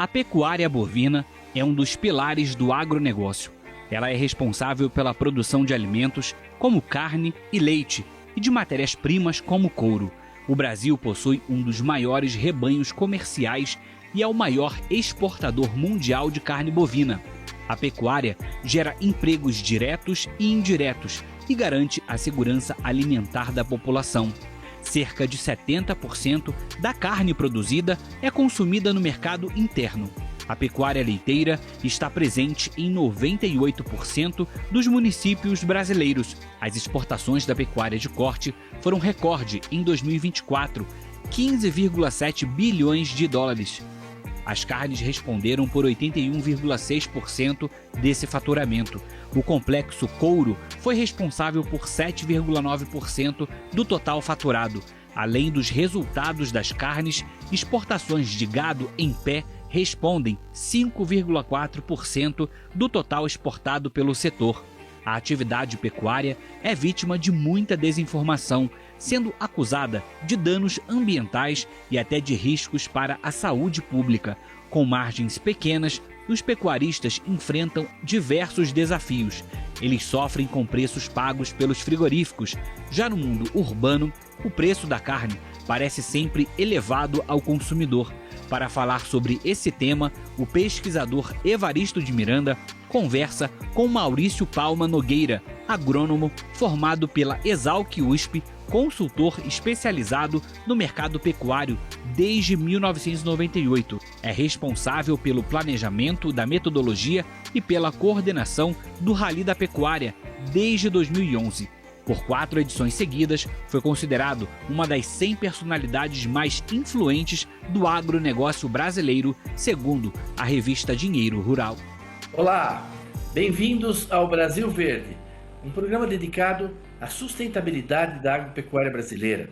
A pecuária bovina é um dos pilares do agronegócio. Ela é responsável pela produção de alimentos como carne e leite e de matérias-primas como couro. O Brasil possui um dos maiores rebanhos comerciais e é o maior exportador mundial de carne bovina. A pecuária gera empregos diretos e indiretos e garante a segurança alimentar da população. Cerca de 70% da carne produzida é consumida no mercado interno. A pecuária leiteira está presente em 98% dos municípios brasileiros. As exportações da pecuária de corte foram recorde em 2024, 15,7 bilhões de dólares. As carnes responderam por 81,6% desse faturamento. O complexo couro foi responsável por 7,9% do total faturado. Além dos resultados das carnes, exportações de gado em pé respondem 5,4% do total exportado pelo setor. A atividade pecuária é vítima de muita desinformação, sendo acusada de danos ambientais e até de riscos para a saúde pública. Com margens pequenas, os pecuaristas enfrentam diversos desafios. Eles sofrem com preços pagos pelos frigoríficos. Já no mundo urbano, o preço da carne parece sempre elevado ao consumidor. Para falar sobre esse tema, o pesquisador Evaristo de Miranda conversa com Maurício Palma Nogueira, agrônomo formado pela Exalc-USP, consultor especializado no mercado pecuário desde 1998. É responsável pelo planejamento da metodologia e pela coordenação do Rally da Pecuária desde 2011. Por 4 edições seguidas, foi considerado uma das 100 personalidades mais influentes do agronegócio brasileiro, segundo a revista Dinheiro Rural. Olá, bem-vindos ao Brasil Verde, um programa dedicado à sustentabilidade da agropecuária brasileira.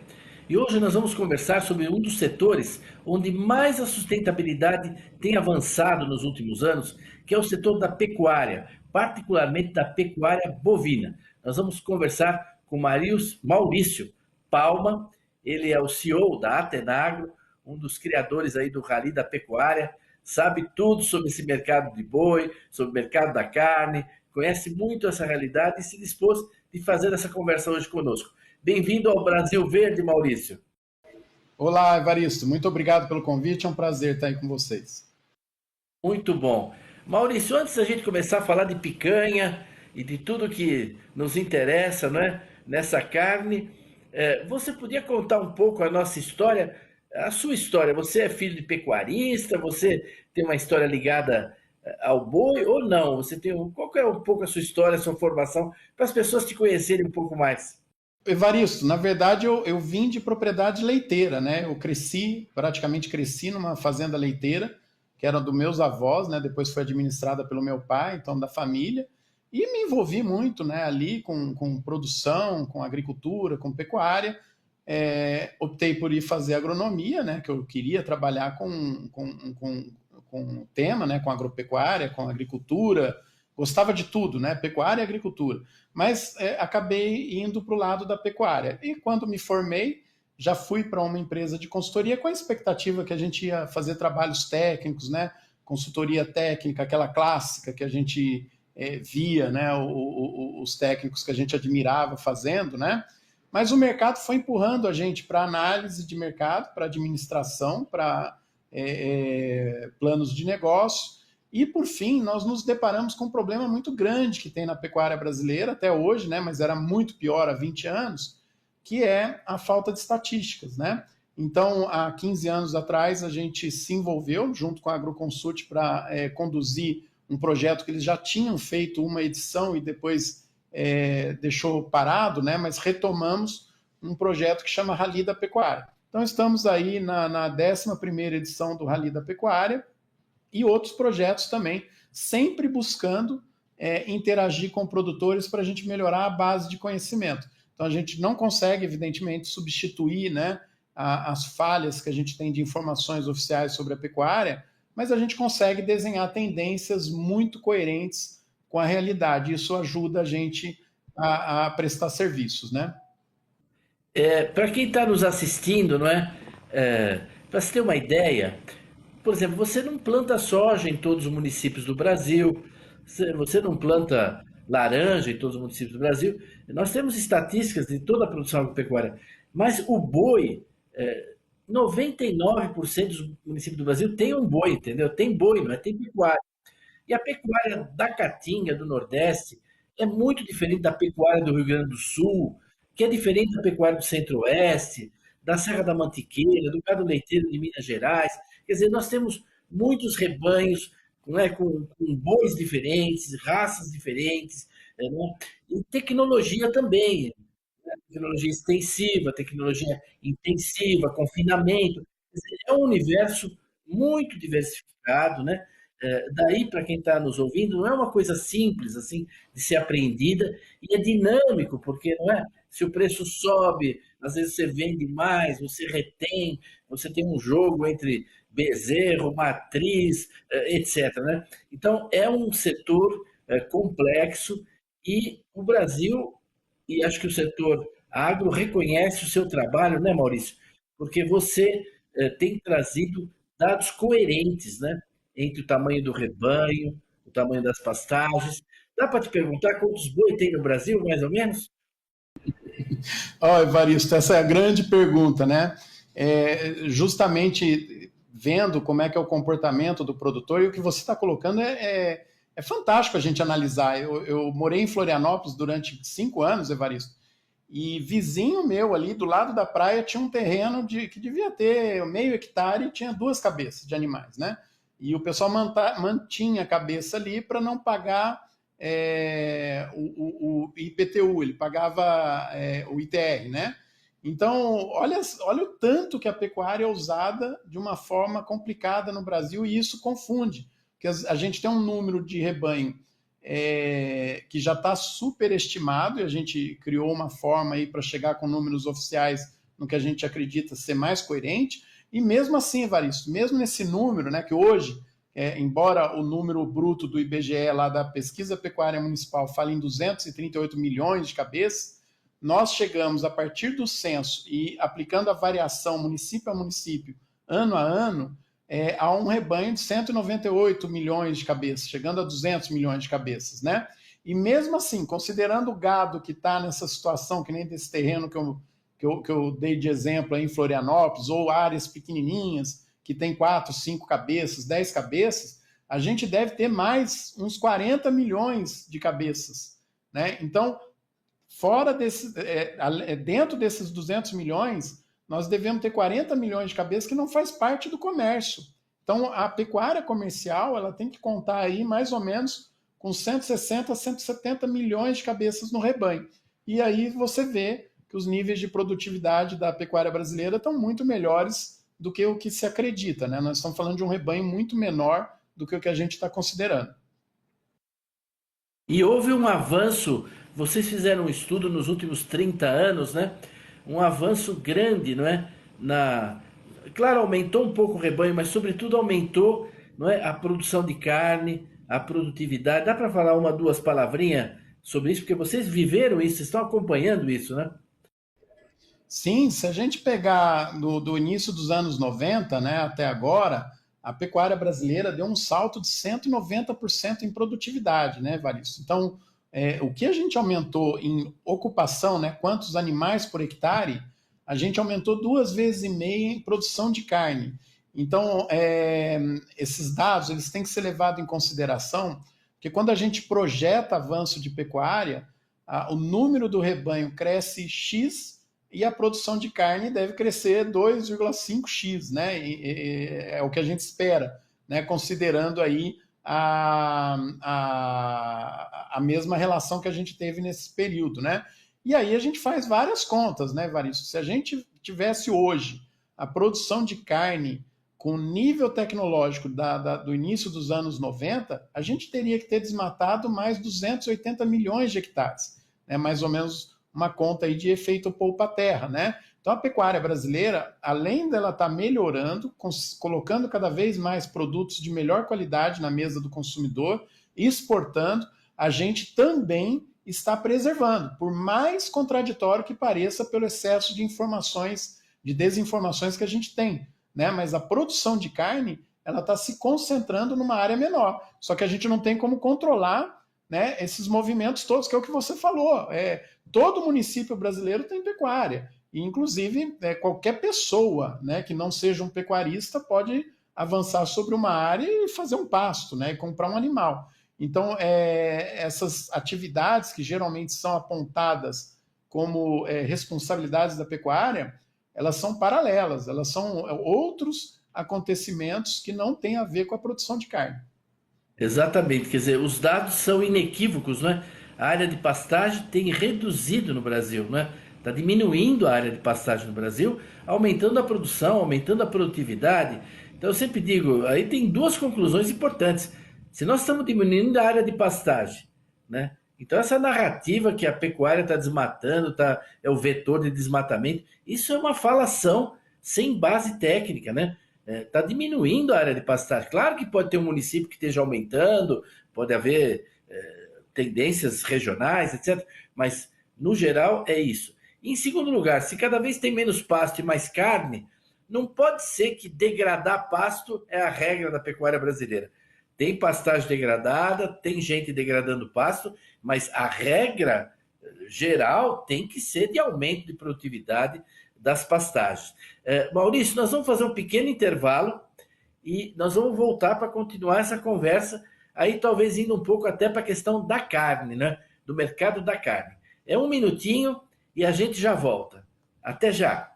E hoje nós vamos conversar sobre um dos setores onde mais a sustentabilidade tem avançado nos últimos anos, que é o setor da pecuária, particularmente da pecuária bovina. Nós vamos conversar com Maurício Palma, ele é o CEO da Atenagro, um dos criadores aí do Rally da Pecuária, sabe tudo sobre esse mercado de boi, sobre o mercado da carne, conhece muito essa realidade e se dispôs de fazer essa conversa hoje conosco. Bem-vindo ao Brasil Verde, Maurício. Olá, Evaristo. Muito obrigado pelo convite. É um prazer estar aí com vocês. Muito bom. Maurício, antes da gente começar a falar de picanha e de tudo que nos interessa, né, nessa carne, você podia contar um pouco a nossa história, a sua história? Você é filho de pecuarista? Você tem uma história ligada ao boi ou não? Qual é um pouco a sua história, a sua formação, para as pessoas te conhecerem um pouco mais? Evaristo, na verdade eu vim de propriedade leiteira, né? Eu praticamente cresci numa fazenda leiteira, que era dos meus avós, né? Depois foi administrada pelo meu pai, então da família, e me envolvi muito, né, ali com produção, com agricultura, com pecuária. Optei por ir fazer agronomia, né? Que eu queria trabalhar com o tema, né? Com agropecuária, com agricultura. Gostava de tudo, né? Pecuária e agricultura. Mas acabei indo para o lado da pecuária. E quando me formei, já fui para uma empresa de consultoria com a expectativa que a gente ia fazer trabalhos técnicos, né? Consultoria técnica, aquela clássica que a gente via, né? Os técnicos que a gente admirava fazendo, né? Mas o mercado foi empurrando a gente para análise de mercado, para administração, para planos de negócio. E, por fim, nós nos deparamos com um problema muito grande que tem na pecuária brasileira até hoje, né, mas era muito pior há 20 anos, que é a falta de estatísticas, né? Então, há 15 anos atrás, a gente se envolveu junto com a Agroconsult para conduzir um projeto que eles já tinham feito uma edição e depois deixou parado, né, mas retomamos um projeto que chama Rally da Pecuária. Então, estamos aí na 11ª edição do Rally da Pecuária, e outros projetos também, sempre buscando interagir com produtores para a gente melhorar a base de conhecimento. Então, a gente não consegue, evidentemente, substituir, né, as falhas que a gente tem de informações oficiais sobre a pecuária, mas a gente consegue desenhar tendências muito coerentes com a realidade. Isso ajuda a gente a prestar serviços, né? Para quem está nos assistindo, não é? Para se ter uma ideia, por exemplo, você não planta soja em todos os municípios do Brasil, você não planta laranja em todos os municípios do Brasil. Nós temos estatísticas de toda a produção agropecuária, mas o boi, 99% dos municípios do Brasil tem um boi, entendeu? Tem boi, não é? Tem pecuária. E a pecuária da Caatinga, do Nordeste, é muito diferente da pecuária do Rio Grande do Sul, que é diferente da pecuária do Centro-Oeste, da Serra da Mantiqueira, do gado leiteiro de Minas Gerais. Quer dizer, nós temos muitos rebanhos, não é, com bois diferentes, raças diferentes, não é? E tecnologia também, né? Tecnologia extensiva, tecnologia intensiva, confinamento. Quer dizer, é um universo muito diversificado, né? Daí, para quem está nos ouvindo, não é uma coisa simples assim de ser apreendida e é dinâmico, porque não é? Se o preço sobe, às vezes você vende mais, você retém, você tem um jogo entre bezerro, matriz, etc. Né? Então, é um setor complexo e o Brasil, e acho que o setor agro reconhece o seu trabalho, né, Maurício? Porque você tem trazido dados coerentes, né? Entre o tamanho do rebanho, o tamanho das pastagens. Dá para te perguntar quantos boi tem no Brasil, mais ou menos? Evaristo, essa é a grande pergunta, né? Justamente vendo como é que é o comportamento do produtor, e o que você está colocando é fantástico a gente analisar. Eu morei em Florianópolis durante 5 anos, Evaristo, e vizinho meu ali do lado da praia tinha um terreno que devia ter meio hectare e tinha 2 cabeças de animais, né? E o pessoal mantinha a cabeça ali para não pagar o IPTU, ele pagava o ITR, né? Então, olha o tanto que a pecuária é usada de uma forma complicada no Brasil, e isso confunde, porque a gente tem um número de rebanho que já está superestimado, e a gente criou uma forma aí para chegar com números oficiais no que a gente acredita ser mais coerente. E mesmo assim, Evaristo, mesmo nesse número, né, que hoje, embora o número bruto do IBGE, lá da Pesquisa Pecuária Municipal, fale em 238 milhões de cabeças, nós chegamos, a partir do censo e aplicando a variação município a município, ano a ano, a um rebanho de 198 milhões de cabeças, chegando a 200 milhões de cabeças, né? E mesmo assim, considerando o gado que está nessa situação, que nem desse terreno que eu dei de exemplo aí em Florianópolis, ou áreas pequenininhas, que tem 4, 5 cabeças, 10 cabeças, a gente deve ter mais uns 40 milhões de cabeças, né? Então, dentro desses 200 milhões, nós devemos ter 40 milhões de cabeças que não faz parte do comércio. Então, a pecuária comercial, ela tem que contar aí mais ou menos com 160 a 170 milhões de cabeças no rebanho. E aí você vê que os níveis de produtividade da pecuária brasileira estão muito melhores do que o que se acredita, né? Nós estamos falando de um rebanho muito menor do que o que a gente está considerando. E houve um avanço, vocês fizeram um estudo nos últimos 30 anos, né? Um avanço grande, não é? Claro, aumentou um pouco o rebanho, mas sobretudo aumentou, não é, a produção de carne, a produtividade. Dá para falar uma, duas palavrinhas sobre isso? Porque vocês viveram isso, vocês estão acompanhando isso, né? Sim, se a gente pegar do início dos anos 90, né, até agora, a pecuária brasileira deu um salto de 190% em produtividade, né, Evaristo? Então, o que a gente aumentou em ocupação, né, quantos animais por hectare, a gente aumentou 2,5 vezes em produção de carne. Então, esses dados eles têm que ser levados em consideração, porque quando a gente projeta avanço de pecuária, o número do rebanho cresce X, e a produção de carne deve crescer 2,5x, né? É o que a gente espera, né? Considerando aí a mesma relação que a gente teve nesse período, né? E aí a gente faz várias contas, né, Varisto? Se a gente tivesse hoje a produção de carne com o nível tecnológico do início dos anos 90, a gente teria que ter desmatado mais 280 milhões de hectares, né? Mais ou menos uma conta aí de efeito poupa-terra, né? Então a pecuária brasileira, além dela estar melhorando, colocando cada vez mais produtos de melhor qualidade na mesa do consumidor, exportando, a gente também está preservando, por mais contraditório que pareça pelo excesso de informações, de desinformações que a gente tem, né? Mas a produção de carne, ela está se concentrando numa área menor. Só que a gente não tem como controlar, né, esses movimentos todos, que é o que você falou. Todo município brasileiro tem pecuária. E, inclusive, qualquer pessoa, né, que não seja um pecuarista pode avançar sobre uma área e fazer um pasto, né, e comprar um animal. Então, essas atividades que geralmente são apontadas como responsabilidades da pecuária, elas são paralelas, elas são outros acontecimentos que não têm a ver com a produção de carne. Exatamente, quer dizer, os dados são inequívocos, né? A área de pastagem tem reduzido no Brasil, né? Está diminuindo a área de pastagem no Brasil, aumentando a produção, aumentando a produtividade. Então eu sempre digo, aí tem duas conclusões importantes. Se nós estamos diminuindo a área de pastagem, né? Então essa narrativa que a pecuária está desmatando, é o vetor de desmatamento, isso é uma falação sem base técnica, né? Está diminuindo a área de pastagem. Claro que pode ter um município que esteja aumentando, pode haver tendências regionais, etc. Mas, no geral, é isso. E, em segundo lugar, se cada vez tem menos pasto e mais carne, não pode ser que degradar pasto é a regra da pecuária brasileira. Tem pastagem degradada, tem gente degradando pasto, mas a regra geral tem que ser de aumento de produtividade das pastagens. Maurício, nós vamos fazer um pequeno intervalo e nós vamos voltar para continuar essa conversa, aí talvez indo um pouco até para a questão da carne, né? Do mercado da carne. É um minutinho e a gente já volta. Até já!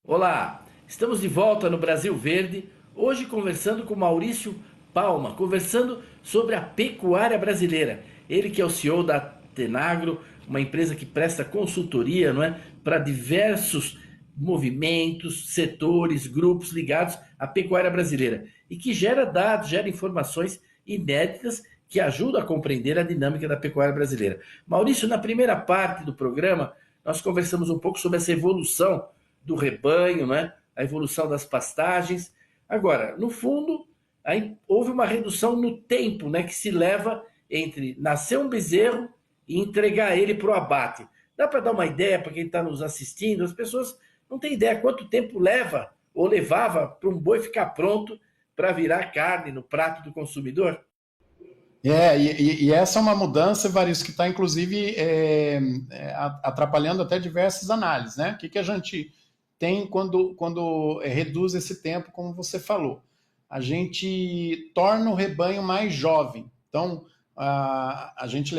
Olá, estamos de volta no Brasil Verde, hoje conversando com Maurício Palma, conversando sobre a pecuária brasileira. Ele que é o CEO da Tenagro, uma empresa que presta consultoria, não é, para diversos movimentos, setores, grupos ligados à pecuária brasileira e que gera dados, gera informações inéditas que ajudam a compreender a dinâmica da pecuária brasileira. Maurício, na primeira parte do programa, nós conversamos um pouco sobre essa evolução do rebanho, né? A evolução das pastagens. Agora, no fundo, aí houve uma redução no tempo, né, que se leva entre nascer um bezerro e entregar ele para o abate. Dá para dar uma ideia para quem está nos assistindo? As pessoas não têm ideia quanto tempo leva ou levava para um boi ficar pronto para virar carne no prato do consumidor? E essa é uma mudança, Evaristo, que está, inclusive, atrapalhando até diversas análises, né? O que a gente tem quando reduz esse tempo, como você falou? A gente torna o rebanho mais jovem. Então, a gente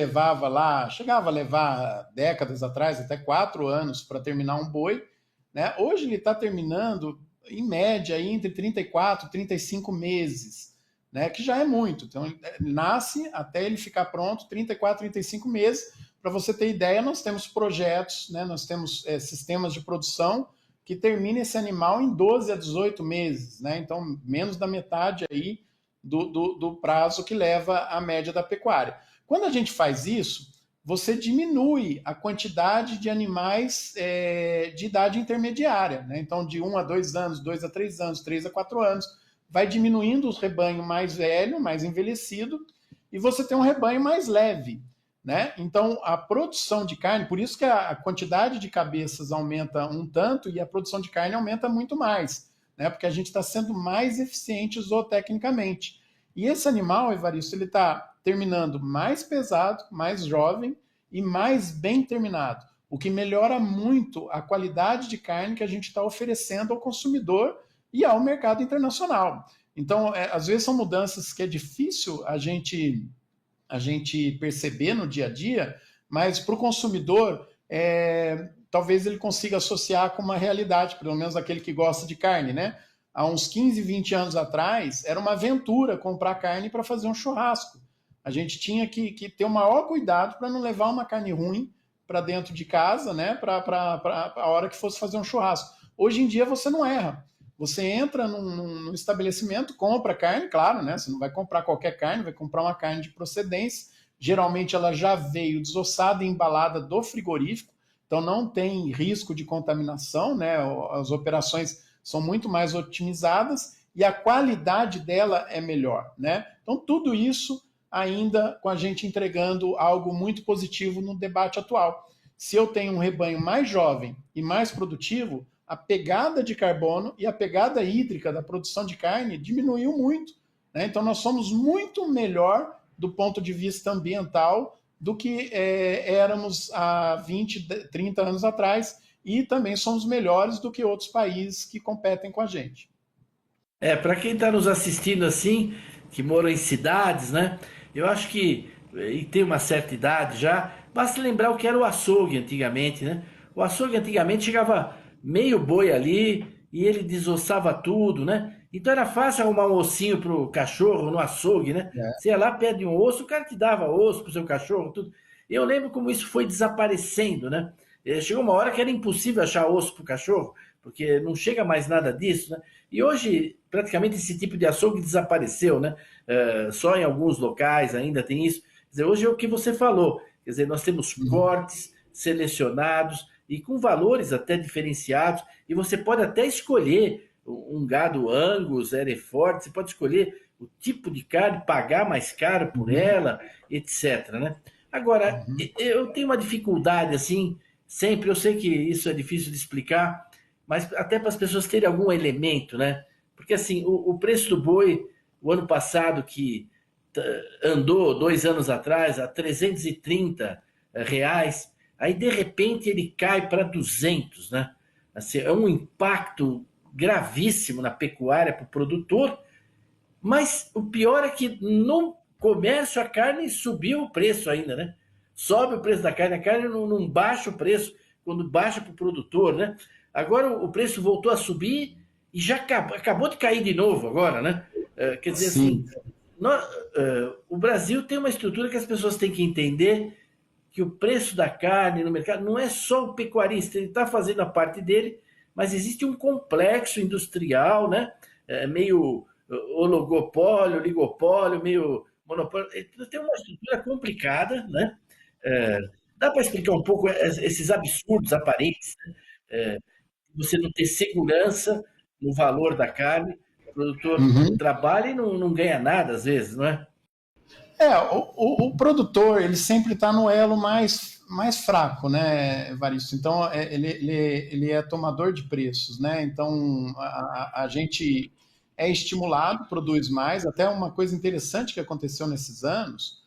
chegava a levar décadas atrás, até 4 anos para terminar um boi, né? Hoje ele está terminando, em média, aí, entre 34 e 35 meses, né? Que já é muito. Então, ele nasce até ele ficar pronto, 34, 35 meses. Para você ter ideia, nós temos projetos, né? Nós temos sistemas de produção que termina esse animal em 12 a 18 meses, né? Então, menos da metade aí do prazo que leva a média da pecuária. Quando a gente faz isso, você diminui a quantidade de animais de idade intermediária, né? Então, de 1 a 2 anos, 2 a 3 anos, 3 a 4 anos, vai diminuindo o rebanho mais velho, mais envelhecido, e você tem um rebanho mais leve, né? Então, a produção de carne, por isso que a quantidade de cabeças aumenta um tanto e a produção de carne aumenta muito mais, né? Porque a gente está sendo mais eficiente zootecnicamente. E esse animal, Evaristo, ele está terminando mais pesado, mais jovem e mais bem terminado, o que melhora muito a qualidade de carne que a gente está oferecendo ao consumidor e ao mercado internacional. Então, às vezes são mudanças que é difícil a gente perceber no dia a dia, mas para o consumidor, talvez ele consiga associar com uma realidade, pelo menos aquele que gosta de carne, né? Há uns 15, 20 anos atrás, era uma aventura comprar carne para fazer um churrasco. A gente tinha que ter o maior cuidado para não levar uma carne ruim para dentro de casa, né? Para a hora que fosse fazer um churrasco. Hoje em dia você não erra. Você entra num estabelecimento, compra carne, claro, né? Você não vai comprar qualquer carne, vai comprar uma carne de procedência. Geralmente ela já veio desossada e embalada do frigorífico. então não tem risco de contaminação, né? As operações são muito mais otimizadas e a qualidade dela é melhor, né? Então tudo isso ainda com a gente entregando algo muito positivo no debate atual. Se eu tenho um rebanho mais jovem e mais produtivo, a pegada de carbono e a pegada hídrica da produção de carne diminuiu muito, né? Então nós somos muito melhor do ponto de vista ambiental do que éramos há 20, 30 anos atrás, e também somos melhores do que outros países que competem com a gente. Para quem está nos assistindo assim, que mora em cidades, né? Eu acho que, e tem uma certa idade já, basta lembrar o que era o açougue antigamente, né? O açougue antigamente chegava meio boi ali e ele desossava tudo, né? Então era fácil arrumar um ossinho pro cachorro no açougue, né? É. Você ia lá, pede um osso, o cara te dava osso pro seu cachorro, tudo. Eu lembro como isso foi desaparecendo, né? Chegou uma hora que era impossível achar osso pro cachorro, porque não chega mais nada disso, né? E hoje, praticamente, esse tipo de açougue desapareceu, né? Só em alguns locais ainda tem isso. Quer dizer, hoje é o que você falou. Quer dizer, nós temos cortes selecionados e com valores até diferenciados, e você pode até escolher um gado Angus, Hereford, você pode escolher o tipo de carne, pagar mais caro por ela, etc, né? Agora, eu tenho uma dificuldade, assim, sempre, eu sei que isso é difícil de explicar, mas até para as pessoas terem algum elemento, né? Porque, assim, o preço do boi, o ano passado, que andou 2 anos atrás, a R$ 330, aí, de repente, ele cai para 200, né? Assim, é um impacto gravíssimo na pecuária para o produtor, mas o pior é que no comércio a carne subiu o preço ainda, né? Sobe o preço da carne, a carne não baixa o preço quando baixa para o produtor, né? Agora o preço voltou a subir e já acabou de cair de novo agora, né? Quer dizer Sim. assim, o Brasil tem uma estrutura que as pessoas têm que entender que o preço da carne no mercado não é só o pecuarista, ele está fazendo a parte dele, mas existe um complexo industrial, né? Meio oligopólio, oligopólio, meio monopólio. Tem uma estrutura complicada, né? Dá para explicar um pouco esses absurdos aparentes, né? Você não ter segurança no valor da carne, o produtor trabalha e não ganha nada às vezes, não é? O produtor, ele sempre está no elo mais fraco, né, Evaristo? Então, ele é tomador de preços, né? Então, a gente é estimulado, produz mais. Até uma coisa interessante que aconteceu nesses anos,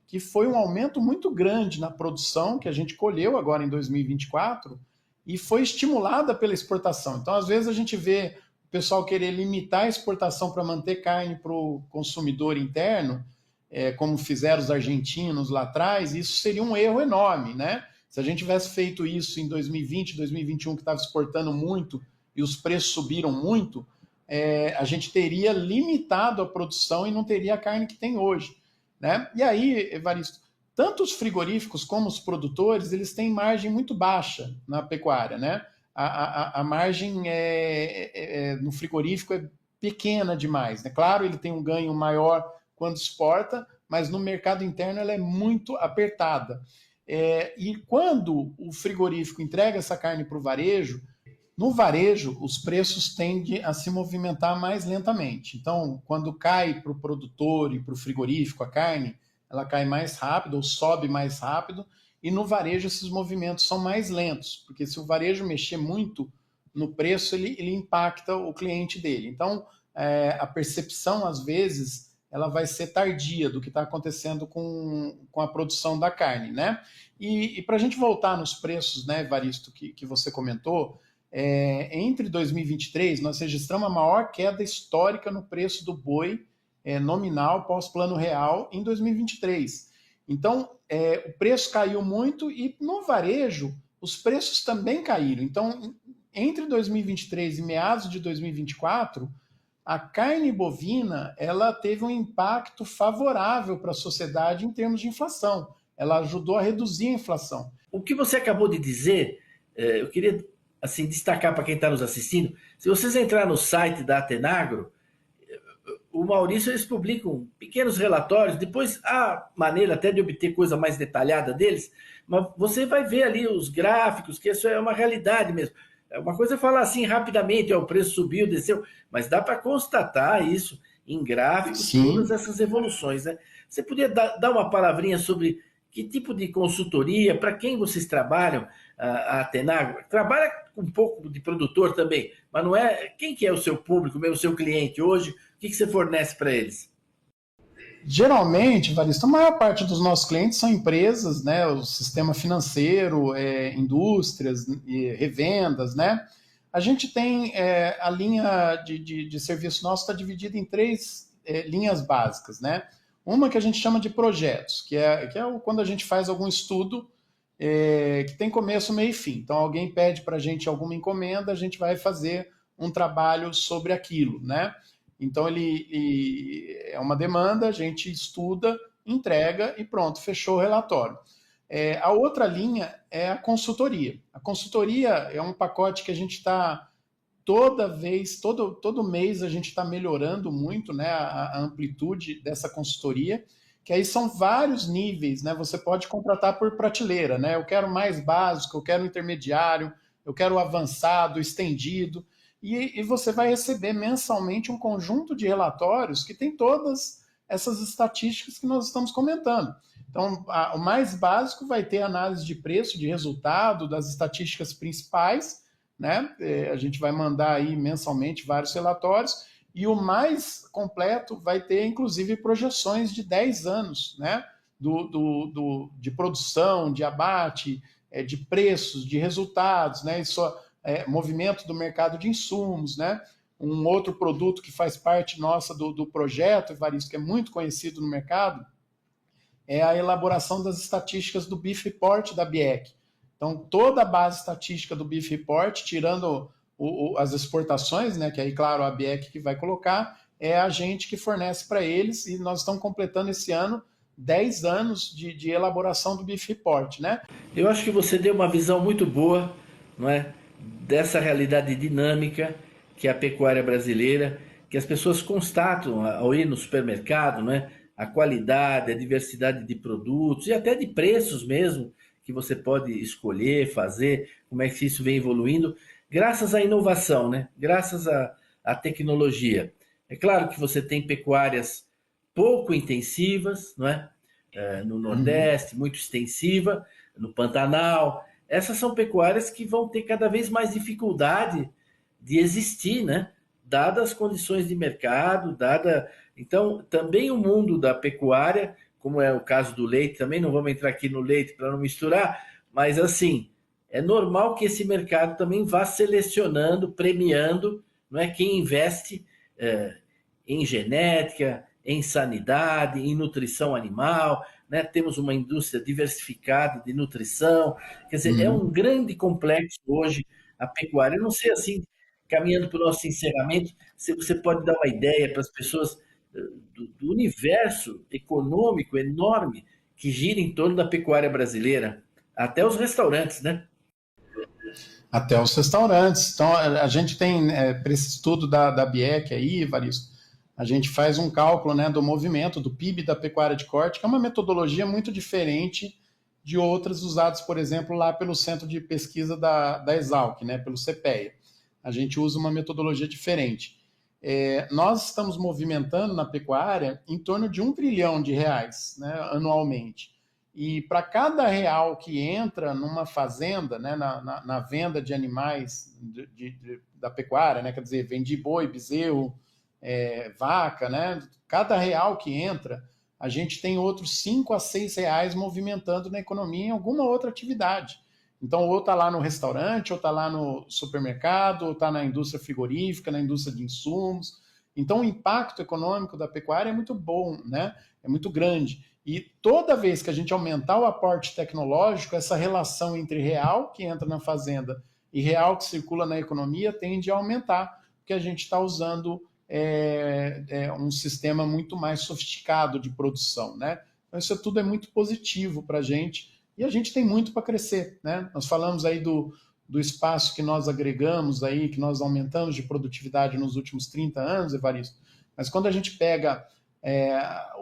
que foi um aumento muito grande na produção que a gente colheu agora em 2024 e foi estimulada pela exportação. Então, às vezes, a gente vê o pessoal querer limitar a exportação para manter carne para o consumidor interno, como fizeram os argentinos lá atrás, isso seria um erro enorme, né? Se a gente tivesse feito isso em 2020, 2021, que estava exportando muito e os preços subiram muito, a gente teria limitado a produção e não teria a carne que tem hoje, né? E aí, Evaristo, tanto os frigoríficos como os produtores, eles têm margem muito baixa na pecuária, né? A margem no frigorífico é pequena demais, né? Claro, ele tem um ganho maior quando exporta, mas no mercado interno ela é muito apertada. E quando o frigorífico entrega essa carne para o varejo, no varejo os preços tendem a se movimentar mais lentamente. Então, quando cai para o produtor e para o frigorífico a carne, ela cai mais rápido ou sobe mais rápido, e no varejo esses movimentos são mais lentos, porque se o varejo mexer muito no preço, ele impacta o cliente dele. Então, a percepção, às vezes, ela vai ser tardia do que está acontecendo com a produção da carne, né? E para a gente voltar nos preços, né, Evaristo, que você comentou, entre 2023 nós registramos a maior queda histórica no preço do boi nominal pós-plano real em 2023. Então, o preço caiu muito e no varejo os preços também caíram. Então, entre 2023 e meados de 2024, a carne bovina ela teve um impacto favorável para a sociedade em termos de inflação. Ela ajudou a reduzir a inflação. O que você acabou de dizer, eu queria assim destacar para quem está nos assistindo. Se vocês entrar no site da Atenagro, o Maurício, eles publicam pequenos relatórios, depois há maneira até de obter coisa mais detalhada deles, mas você vai ver ali os gráficos, que isso é uma realidade mesmo. É uma coisa é falar assim rapidamente, ó, o preço subiu, desceu, mas dá para constatar isso em gráficos, todas Sim. essas evoluções, né? Você podia dar uma palavrinha sobre que tipo de consultoria, para quem vocês trabalham, a Atenago? Trabalha com um pouco de produtor também, mas não é. Quem que é o seu público, o seu cliente hoje? O que você fornece para eles? Geralmente, Varisto, a maior parte dos nossos clientes são empresas, né, o sistema financeiro, indústrias e revendas, né? A gente tem a linha de serviço nosso está dividida em três linhas básicas, né? Uma que a gente chama de projetos, quando a gente faz algum estudo que tem começo, meio e fim. Então, alguém pede para a gente alguma encomenda, a gente vai fazer um trabalho sobre aquilo, né? Então, ele é uma demanda, a gente estuda, entrega e pronto, fechou o relatório. A outra linha é a consultoria. A consultoria é um pacote que a gente está toda vez, todo mês a gente está melhorando muito, né, a amplitude dessa consultoria, que aí são vários níveis, né? Você pode contratar por prateleira, né? Eu quero mais básico, eu quero intermediário, eu quero avançado, estendido, e você vai receber mensalmente um conjunto de relatórios que tem todas essas estatísticas que nós estamos comentando. Então, o mais básico vai ter análise de preço, de resultado, das estatísticas principais, né? A gente vai mandar aí mensalmente vários relatórios, e o mais completo vai ter, inclusive, projeções de 10 anos, né? De produção, de abate, de preços, de resultados, né? Isso, movimento do mercado de insumos, né? Um outro produto que faz parte nossa do projeto, Evaristo, que é muito conhecido no mercado, é a elaboração das estatísticas do Beef Report da BIEC. Então, toda a base estatística do Beef Report, tirando as exportações, né, que aí, claro, a BIEC que vai colocar, é a gente que fornece para eles, e nós estamos completando esse ano 10 anos de elaboração do Beef Report, né? Eu acho que você deu uma visão muito boa, não é, dessa realidade dinâmica que é a pecuária brasileira, que as pessoas constatam ao ir no supermercado, não é, a qualidade, a diversidade de produtos e até de preços mesmo que você pode escolher, fazer, como é que isso vem evoluindo, graças à inovação, né? Graças à tecnologia. É claro que você tem pecuárias pouco intensivas, não é? No Nordeste, muito extensiva, no Pantanal. Essas são pecuárias que vão ter cada vez mais dificuldade de existir, né? Dadas as condições de mercado, Então, também o mundo da pecuária, como é o caso do leite, também não vamos entrar aqui no leite para não misturar, mas assim, é normal que esse mercado também vá selecionando, premiando, não é, quem investe em genética, em sanidade, em nutrição animal, né? Temos uma indústria diversificada de nutrição, quer dizer, é um grande complexo hoje a pecuária. Eu não sei assim, caminhando para o nosso encerramento, se você pode dar uma ideia para as pessoas do universo econômico enorme que gira em torno da pecuária brasileira, até os restaurantes, né? Até os restaurantes. Então, a gente tem, para esse estudo da BIEC aí, Varisto, a gente faz um cálculo, né, do movimento, do PIB da pecuária de corte, que é uma metodologia muito diferente de outras usadas, por exemplo, lá pelo Centro de Pesquisa da Exalc, né, pelo CPEA. A gente usa uma metodologia diferente. Nós estamos movimentando na pecuária em torno de R$ 1 trilhão, né, anualmente. E para cada real que entra numa fazenda, né, na venda de animais da pecuária, né, quer dizer, vende boi, bezerro, vaca, né, cada real que entra, a gente tem outros 5 a 6 reais movimentando na economia em alguma outra atividade. Então, ou está lá no restaurante, ou está lá no supermercado, ou está na indústria frigorífica, na indústria de insumos. Então, o impacto econômico da pecuária é muito bom, né? É muito grande. E toda vez que a gente aumentar o aporte tecnológico, essa relação entre real que entra na fazenda e real que circula na economia tende a aumentar, porque a gente está usando um sistema muito mais sofisticado de produção, né? Então, isso tudo é muito positivo para a gente. E a gente tem muito para crescer, né? Nós falamos aí do espaço que nós agregamos aí, que nós aumentamos de produtividade nos últimos 30 anos, Evaristo. mas quando a gente pega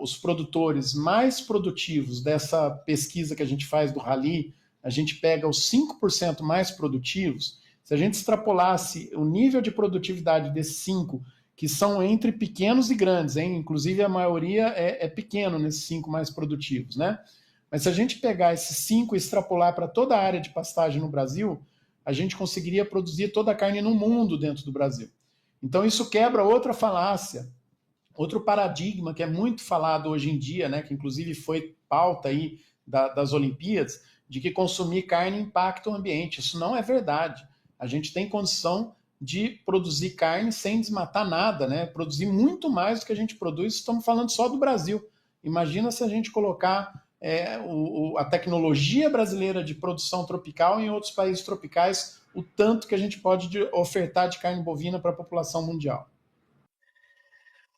os produtores mais produtivos dessa pesquisa que a gente faz do Rally, a gente pega os 5% mais produtivos, se a gente extrapolasse o nível de produtividade desses 5, que são entre pequenos e grandes, hein? Inclusive a maioria é pequeno nesses 5 mais produtivos, né? Mas se a gente pegar esses 5 e extrapolar para toda a área de pastagem no Brasil, a gente conseguiria produzir toda a carne no mundo dentro do Brasil. Então isso quebra outra falácia, outro paradigma que é muito falado hoje em dia, né, que inclusive foi pauta aí das Olimpíadas, de que consumir carne impacta o ambiente. Isso não é verdade. A gente tem condição de produzir carne sem desmatar nada, né? Produzir muito mais do que a gente produz. Estamos falando só do Brasil. Imagina se a gente colocar a tecnologia brasileira de produção tropical em outros países tropicais, o tanto que a gente pode ofertar de carne bovina para a população mundial.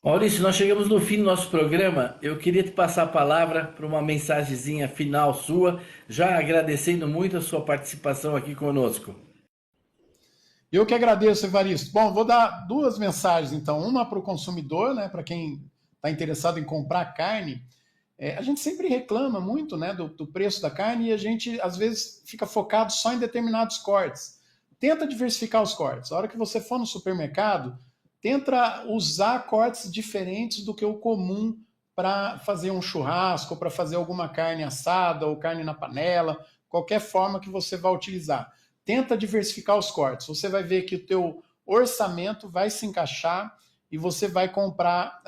Maurício, nós chegamos no fim do nosso programa. Eu queria te passar a palavra para uma mensagenzinha final sua, já agradecendo muito a sua participação aqui conosco. Eu que agradeço, Evaristo. Bom, vou dar 2 mensagens, então. Uma para o consumidor, né, para quem está interessado em comprar carne. A gente sempre reclama muito, né, do preço da carne e a gente, às vezes, fica focado só em determinados cortes. Tenta diversificar os cortes. A hora que você for no supermercado, tenta usar cortes diferentes do que o comum para fazer um churrasco, para fazer alguma carne assada ou carne na panela, qualquer forma que você vá utilizar. Tenta diversificar os cortes. Você vai ver que o teu orçamento vai se encaixar e você vai comprar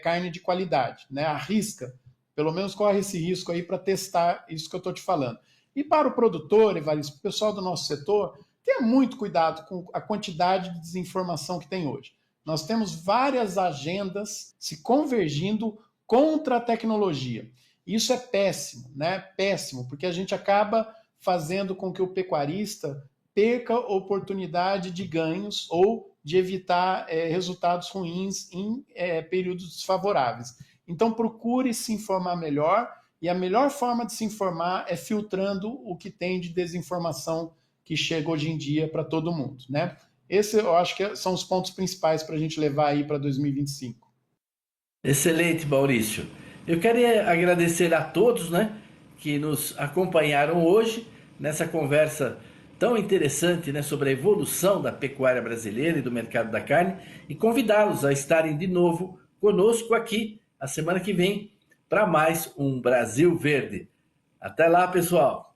carne de qualidade, né? Arrisca, pelo menos corre esse risco aí para testar isso que eu estou te falando. E para o produtor, Evaristo, o pessoal do nosso setor, tenha muito cuidado com a quantidade de desinformação que tem hoje. Nós temos várias agendas se convergindo contra a tecnologia. Isso é péssimo, né? Péssimo, porque a gente acaba fazendo com que o pecuarista perca oportunidade de ganhos ou de evitar resultados ruins em períodos desfavoráveis. Então procure se informar melhor, e a melhor forma de se informar é filtrando o que tem de desinformação que chega hoje em dia para todo mundo, né? Esse eu acho que são os pontos principais para a gente levar aí para 2025. Excelente, Maurício. Eu queria agradecer a todos, né, que nos acompanharam hoje nessa conversa tão interessante, né, sobre a evolução da pecuária brasileira e do mercado da carne, e convidá-los a estarem de novo conosco aqui a semana que vem para mais um Brasil Verde. Até lá, pessoal!